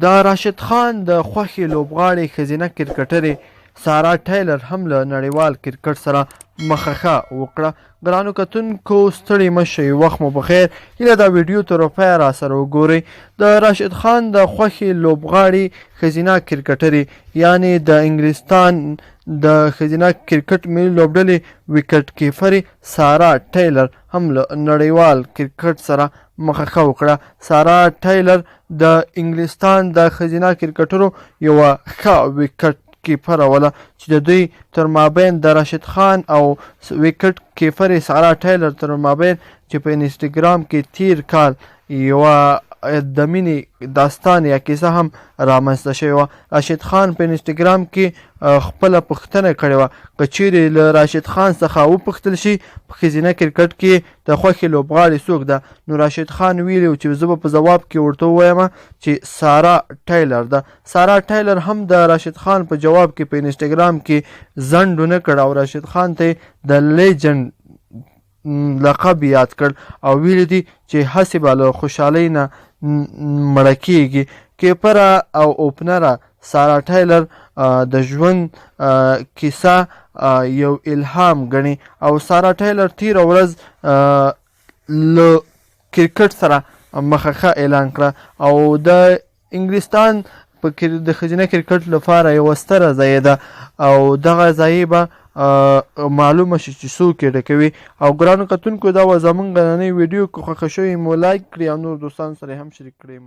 د راشد خان د خوښې لوبغاړې ښځینه کرکټرې سارا ټیلر هم له نړیوال کرکټ سره مخه وکړه. ګرانو کتونکو ستړي مه شئ، وخت مو بخیر. هیله دا ویډیو تر پایه را سره وګورئ. د راشد خان د خوښې لوبغاړې ښځینه کرکټرې یعنې د انګلستان د ښځینه کرکټ ملي لوبډلې وکټ کیپرې سارا ټیلر هم له نړیوال کرکټ سره مخه وکړه. سارا ټیلر د انګلستان د ښځینه کرکټرو یوه ښه وکټ کیپره وله چې د دوی تر مابین د راشد خان او وکټ کیپرې سارا ټیلر تر مابین چې په انسټاګرام کې تیر کال یوه د مینې داستان یا کیسه هم رامنځته شوې وه. راشد خان په انسټاګرام کې خپله پوښتنه کړې وه که چیرې له راشد خان څخه وپوښتل شي په ښځینه کرکټ کې د خوښې لوبغاړې څوک ده، نو راشد خان ویلي و چې زه به په ځواب کې ورته ووایم چې سارا ټیلر ده. سارا ټیلر هم د راشد خان په جواب کې په انسټاګرام کې ځنډ ونه کړ او راشد خان ته د لیجنډ لقب یاد کړ او ویلي دي چې هسې به له خوشحالۍ نه مړه کیږي. کیپره او اوپنره سارا ټیلر د ژوند کیسه یو الهام ګڼي او سارا ټیلر تیره ورځ له کرکټ سره مخه اعلان کړه او د انګلستان په د ښځینه کرکټ لپاره یوه ستره ځای ده او دغه ځای به معلومه شي چې څوک یې ډکوي. او ګرانو کتونکو دا وه زموږ نننۍ ویډیو که خوښه شوې مو لایک کړئ او نور دوستانو سره هم شریک کړئ.